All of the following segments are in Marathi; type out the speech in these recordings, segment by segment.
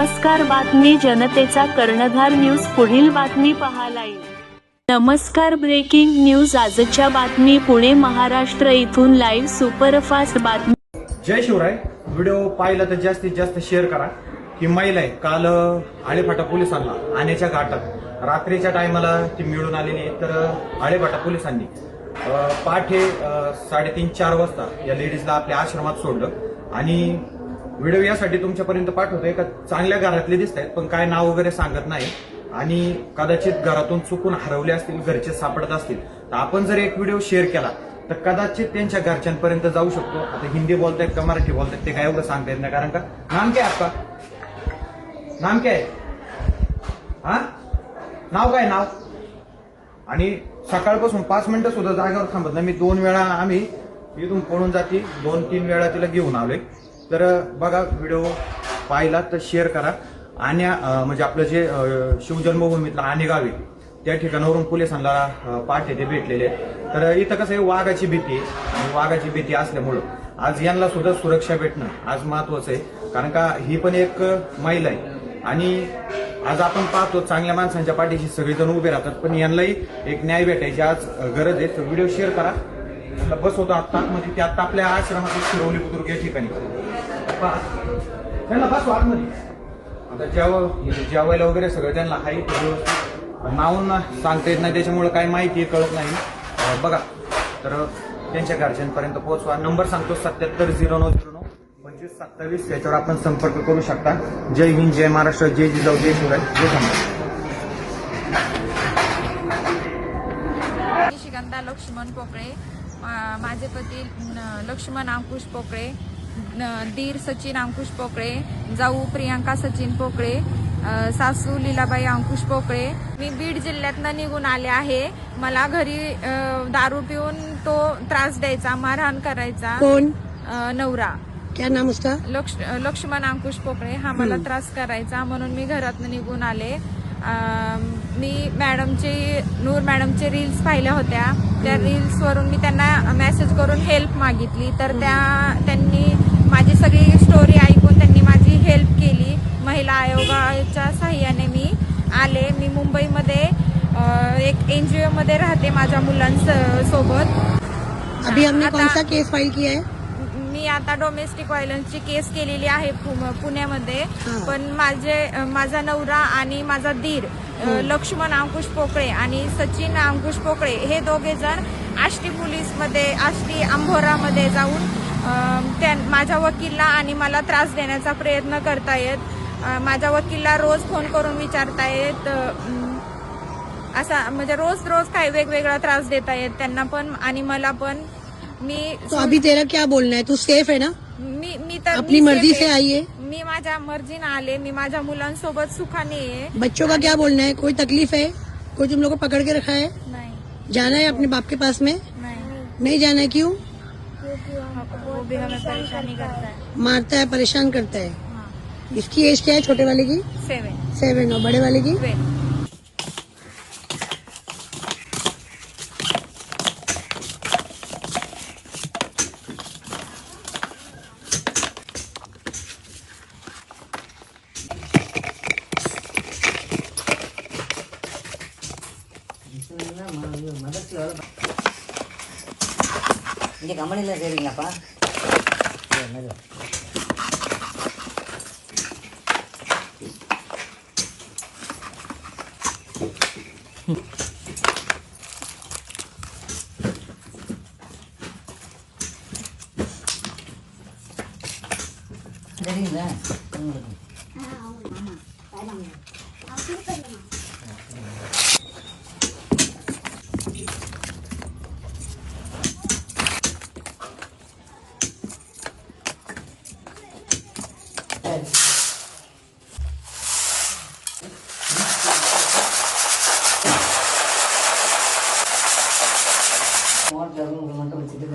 नमस्कार, बातमी जनतेचा कर्णधार न्यूज पुढील बातमी पाहायला येईल. नमस्कार, ब्रेकिंग न्यूज. आजच्या बातमी पुणे महाराष्ट्र इथून लाईव्ह सुपरफास्ट बातमी. जय शिवराय. व्हिडिओ पाहिला तर जास्तीत जास्त शेअर करा. ही महिला आहे, काल आळेफाटा पोलिसांना आण्याच्या घाटात रात्रीच्या टायमाला ती मिळून आलेली आहे. तर आळेफाटा पोलिसांनी पहाटे 3:30-4 वाजता या लेडीजला आपल्या आश्रमात सोडलं. आणि व्हिडिओ यासाठी तुमच्यापर्यंत पाठवतोय का चांगल्या घरातले दिसत आहेत, पण काय नाव वगैरे सांगत नाही आणि कदाचित घरातून चुकून हरवले असतील, घरचे सापडत असतील. तर आपण जर एक व्हिडिओ शेअर केला तर कदाचित त्यांच्या घरच्यांपर्यंत जाऊ शकतो. आता हिंदी बोलतायत का मराठी बोलतायत ते काय एवढं सांगता येत नाही, कारण का नाम काय आपका, नाम काय आहे, हा नाव काय नाव. आणि सकाळपासून 5 मिनिटं सुद्धा जागेवर थांबत नाही. मी 2 वेळा आम्ही इथून पळून जाते, 2-3 वेळा तिला घेऊन आलोय. तर बघा, व्हिडिओ पाहिला तर शेअर करा. आणि म्हणजे आपलं जे शिवजन्मभूमीतलं आणे गाव आहे त्या ठिकाणावरून पोलिसांना पहाटे ते भेटलेले आहेत. तर इथं कसं आहे, वाघाची भीती आहे आणि वाघाची भीती असल्यामुळं आज यांना सुद्धा सुरक्षा भेटणं आज महत्वाचं आहे. कारण का ही पण एक महिला आहे आणि आज आपण पाहतो चांगल्या माणसांच्या पाठीशी सगळेजण उभे राहतात, पण यांनाही एक न्याय भेटायची आज गरज आहे. तर व्हिडिओ शेअर करा. बस होतो आतमध्ये, ते आता आपल्या आश्रमात शिरवली बुद्रुक या ठिकाणी त्यांना बस आतमध्ये. आता जेवायला वगैरे सगळं त्यांना हाई नावून सांगता येत नाही, त्याच्यामुळे काय माहिती कळत नाही. बघा, तर त्यांच्या घरच्यांपर्यंत पोहोचवा. नंबर सांगतो 7709092527. त्याच्यावर आपण संपर्क करू शकता. जय हिंद, जय महाराष्ट्र, जय जिजाऊ, जय शिवराय, जय संभाजी. श्रीकांता लक्ष्मण पोकळे, माझे पती लक्ष्मण अंकुश पोकळे, दीर सचिन अंकुश पोकळे, जाऊ प्रियांका सचिन पोकळे, सासू लीलाबाई अंकुश पोकळे. मी बीड जिल्ह्यातनं निघून आले आहे. मला घरी दारू पिऊन तो त्रास द्यायचा, मारहाण करायचा. कोण? नवरा. क्या नाम उसका? लक्ष्मण अंकुश पोकळे. हा मला त्रास करायचा, म्हणून मी घरातनं निघून आले. मी नूर मॅडमचे रील्स पाहिल्या होत्या. त्या रील्सवरून मी त्यांना मेसेज करून हेल्प मागितली. तर त्यांनी माझी सगळी स्टोरी ऐकून त्यांनी माझी हेल्प केली. महिला आयोगाच्या सहाय्याने मी आले. मी मुंबईमध्ये एक NGO मध्ये राहते माझ्या मुलांसोबत. अभी हमने कौन सा केस फाइल किया है? मी आता डोमेस्टिक व्हायलन्सची केस केलेली आहे पुण्यामध्ये. पण माझा नवरा आणि माझा दीर लक्ष्मण अंकुश पोकळे आणि सचिन अंकुश पोकळे हे दोघे जण आष्टी पोलीसमध्ये, आष्टी अंभोरामध्ये जाऊन माझ्या वकीलला आणि मला त्रास देण्याचा प्रयत्न करतायत. माझ्या वकीलला रोज फोन करून विचारतायत, असा म्हणजे रोज काय वेगवेगळा त्रास देतायत त्यांना पण आणि मला पण. तो अभी तेरा क्या बोलना है? तू सेफ है ना? मी तर अपनी मर्जी से आई है? मी माझ्या मर्जीने आले. मी माझ्या मुलांसोबत सुखाने आहे. बच्चों का क्या बोलना है? कोई तकलीफ है? कोई तुम लोग को पकड़ के रखा है? नहीं. जाना है अपने बाप के पास में? नहीं जाना है? क्यों? वो भी हमें परेशानी करता है, मारता है, परेशान करता है. इसकी एज क्या है छोटे वाले की? 7 और बड़े वाले की? 12. இங்கே கம்பெனியில் செய்கிறீங்களாப்பா? சரிங்களா உங்களுக்கு? மட்டும் வச்சுட்டு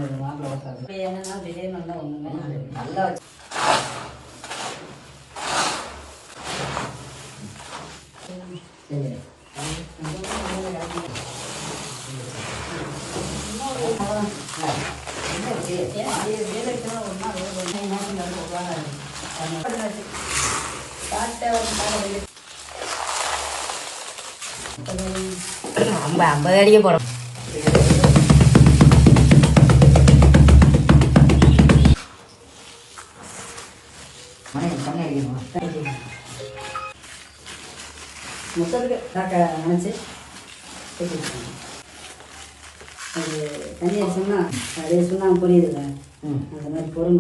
என்னன்னா திடீர்னு வந்தால் ஒன்றுமே நல்லா ஐம்பது அடிக்க போறோம். மொத்தத்துக்கு நினச்சி அது தண்ணியை சொன்னா அதே சொன்னா புரியுதுங்க. அந்த மாதிரி பொருள்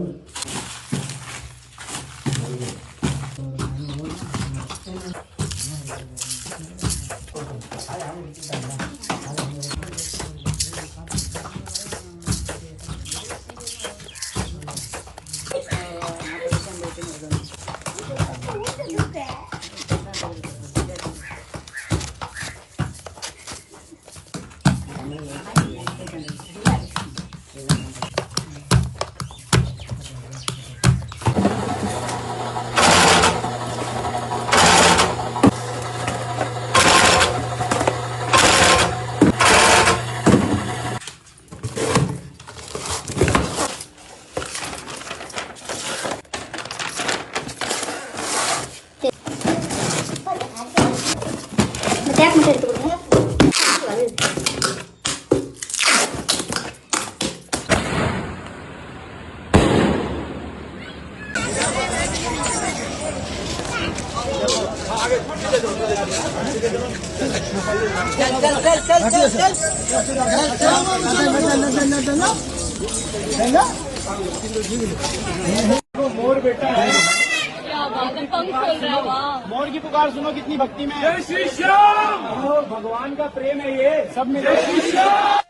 டேப் மட்டும் எடுத்து கொடுங்க. मोर बेटा है, मोर की पुकार सुनो कितनी भक्ति में। जय श्री श्याम, भगवान का प्रेम है ये सब में। जय श्री श्याम।